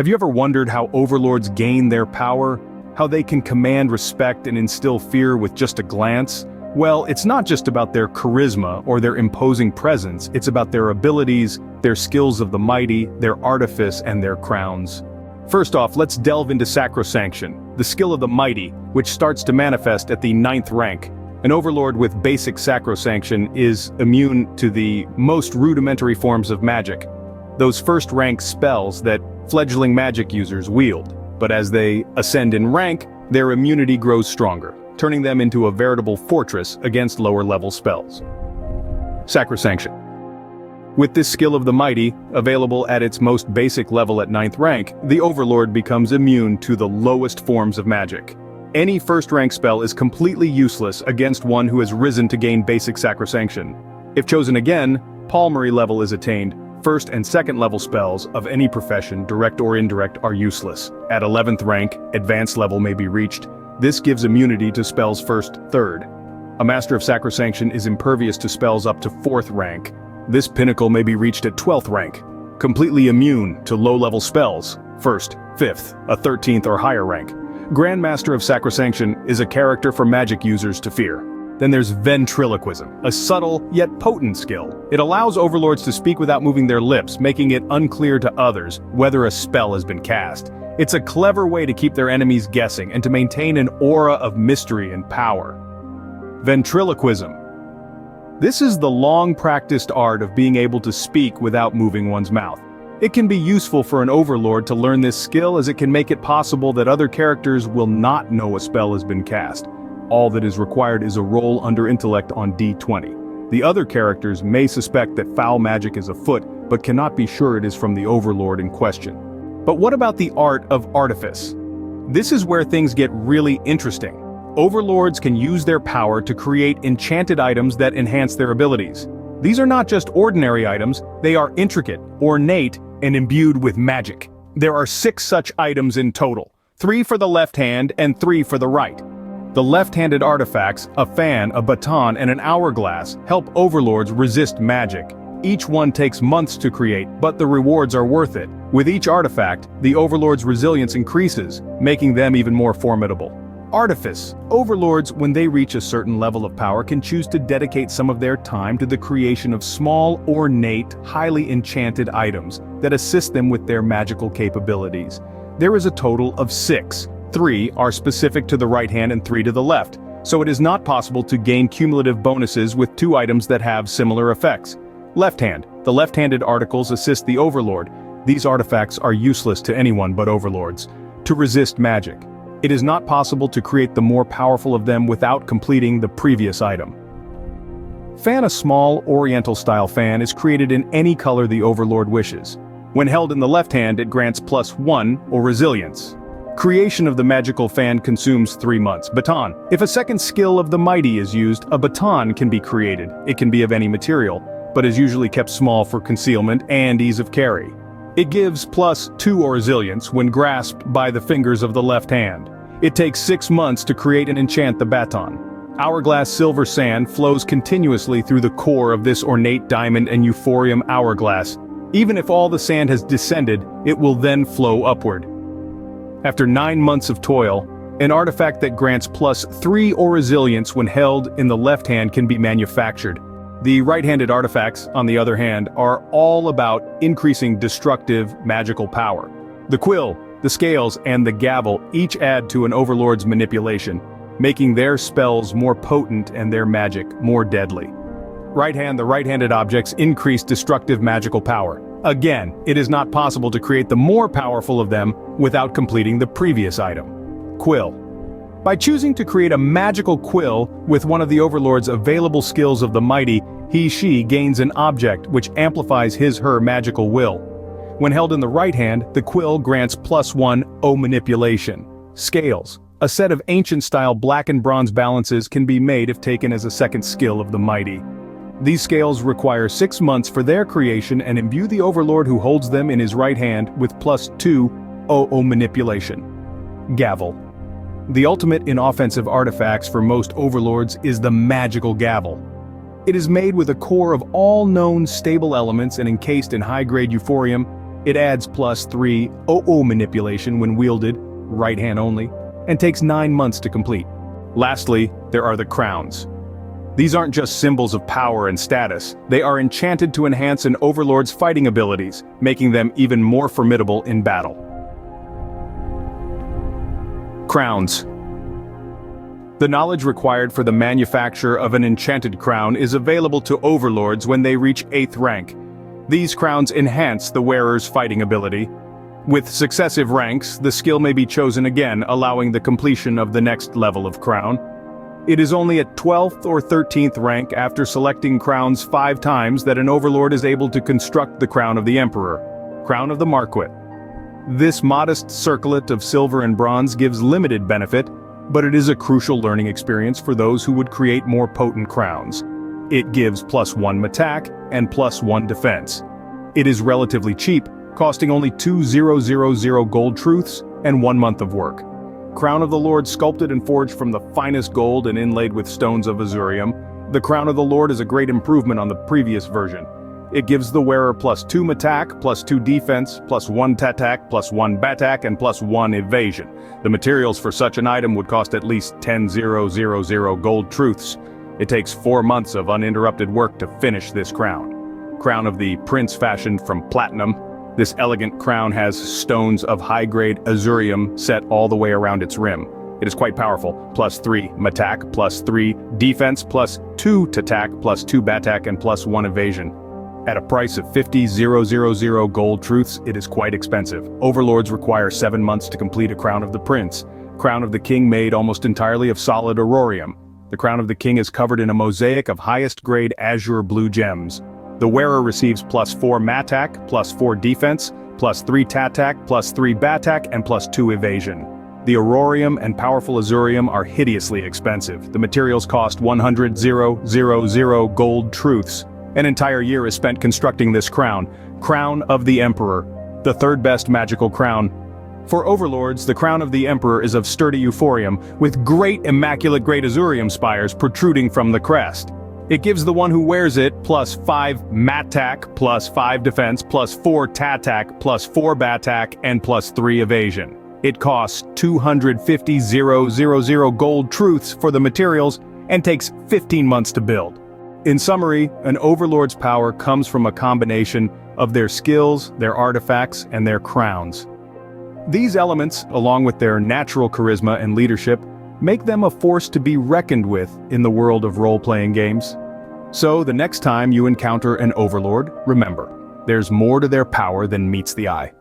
Have you ever wondered how overlords gain their power? How they can command respect and instill fear with just a glance? Well, it's not just about their charisma or their imposing presence, it's about their abilities, their skills of the mighty, their artifice, and their crowns. First off, let's delve into Sacrosanction, the skill of the mighty, which starts to manifest at the 9th rank. An overlord with basic Sacrosanction is immune to the most rudimentary forms of magic, those first-rank spells that fledgling magic users wield. But as they ascend in rank, their immunity grows stronger, turning them into a veritable fortress against lower-level spells. Sacrosanction. With this skill of the mighty, available at its most basic level at 9th rank, the overlord becomes immune to the lowest forms of magic. Any first-rank spell is completely useless against one who has risen to gain basic Sacrosanction. If chosen again, Palmary level is attained. First and second level spells of any profession, direct or indirect, are useless. At 11th rank, advanced level may be reached. This gives immunity to spells 1st, 3rd. A Master of Sacrosanction is impervious to spells up to 4th rank. This pinnacle may be reached at 12th rank. Completely immune to low-level spells, 1st, 5th, a 13th or higher rank. Grand Master of Sacrosanction is a character for magic users to fear. Then there's ventriloquism, a subtle yet potent skill. It allows overlords to speak without moving their lips, making it unclear to others whether a spell has been cast. It's a clever way to keep their enemies guessing and to maintain an aura of mystery and power. Ventriloquism. This is the long-practiced art of being able to speak without moving one's mouth. It can be useful for an overlord to learn this skill, as it can make it possible that other characters will not know a spell has been cast. All that is required is a roll under intellect on D20. The other characters may suspect that foul magic is afoot, but cannot be sure it is from the overlord in question. But what about the art of artifice? This is where things get really interesting. Overlords can use their power to create enchanted items that enhance their abilities. These are not just ordinary items, they are intricate, ornate, and imbued with magic. There are 6 such items in total, 3 for the left hand and 3 for the right. The left-handed artifacts, a fan, a baton, and an hourglass, help overlords resist magic. Each one takes months to create, but the rewards are worth it. With each artifact, the overlord's resilience increases, making them even more formidable. Artifice. Overlords, when they reach a certain level of power, can choose to dedicate some of their time to the creation of small, ornate, highly enchanted items that assist them with their magical capabilities. There is a total of 6. 3 are specific to the right hand and 3 to the left, so it is not possible to gain cumulative bonuses with 2 items that have similar effects. Left hand. The left-handed articles assist the overlord. These artifacts are useless to anyone but overlords. To resist magic. It is not possible to create the more powerful of them without completing the previous item. Fan. A small, oriental-style fan is created in any color the overlord wishes. When held in the left hand, it grants +1 or resilience. Creation of the magical fan consumes 3 months. Baton. If a second skill of the mighty is used, a baton can be created. It can be of any material, but is usually kept small for concealment and ease of carry. It gives +2 or resilience when grasped by the fingers of the left hand. It takes 6 months to create and enchant the baton. Hourglass silver sand flows continuously through the core of this ornate diamond and euphorium hourglass. Even if all the sand has descended, it will then flow upward. After 9 months of toil, an artifact that grants +3 or resilience when held in the left hand can be manufactured. The right-handed artifacts, on the other hand, are all about increasing destructive magical power. The quill, the scales, and the gavel each add to an overlord's manipulation, making their spells more potent and their magic more deadly. Right hand. The right-handed objects increase destructive magical power. Again, it is not possible to create the more powerful of them without completing the previous item. Quill. By choosing to create a magical quill with one of the overlord's available skills of the mighty, he/she gains an object which amplifies his/her magical will. When held in the right hand, the quill grants +1 O manipulation. Scales. A set of ancient-style black and bronze balances can be made if taken as a second skill of the mighty. These scales require 6 months for their creation and imbue the overlord who holds them in his right hand with +2 O manipulation. Gavel. The ultimate in offensive artifacts for most overlords is the magical gavel. It is made with a core of all known stable elements and encased in high-grade euphorium. It adds +3 OO manipulation when wielded, right hand only, and takes 9 months to complete. Lastly, there are the crowns. These aren't just symbols of power and status, they are enchanted to enhance an overlord's fighting abilities, making them even more formidable in battle. Crowns. The knowledge required for the manufacture of an enchanted crown is available to overlords when they reach 8th rank. These crowns enhance the wearer's fighting ability. With successive ranks, the skill may be chosen again, allowing the completion of the next level of crown. It is only at 12th or 13th rank after selecting crowns 5 times that an overlord is able to construct the crown of the emperor, crown of the marquis. This modest circlet of silver and bronze gives limited benefit, but it is a crucial learning experience for those who would create more potent crowns. It gives +1 attack and +1 defense. It is relatively cheap, costing only 2,000 gold truths and 1 month of work. Crown of the Lord sculpted and forged from the finest gold and inlaid with stones of Azurium. The Crown of the Lord is a great improvement on the previous version. It gives the wearer +2 attack, +2 defense, +1 attack, +1 batak, and +1 evasion. The materials for such an item would cost at least 10,000 gold truths. It takes 4 months of uninterrupted work to finish this crown. Crown of the Prince fashioned from platinum. This elegant crown has stones of high-grade Azurium set all the way around its rim. It is quite powerful, +3 attack, +3 defense, +2 attack, +2 batak, and +1 evasion. At a price of 50,000 gold truths, it is quite expensive. Overlords require 7 months to complete a Crown of the Prince. Crown of the King made almost entirely of solid aurorium. The Crown of the King is covered in a mosaic of highest-grade azure blue gems. The wearer receives +4 matak, +4 defense, +3 tatak, +3 batak, and +2 evasion. The aurorium and powerful azurium are hideously expensive. The materials cost 100,000 gold truths. An entire year is spent constructing this crown, Crown of the Emperor, the 3rd best magical crown. For overlords, the Crown of the Emperor is of sturdy euphorium, with great immaculate grade azurium spires protruding from the crest. It gives the one who wears it +5 matak, +5 defense, +4 tatak, +4 batak, and +3 evasion. It costs 250,000 gold truths for the materials and takes 15 months to build. In summary, an overlord's power comes from a combination of their skills, their artifacts, and their crowns. These elements, along with their natural charisma and leadership, make them a force to be reckoned with in the world of role-playing games. So the next time you encounter an overlord, remember, there's more to their power than meets the eye.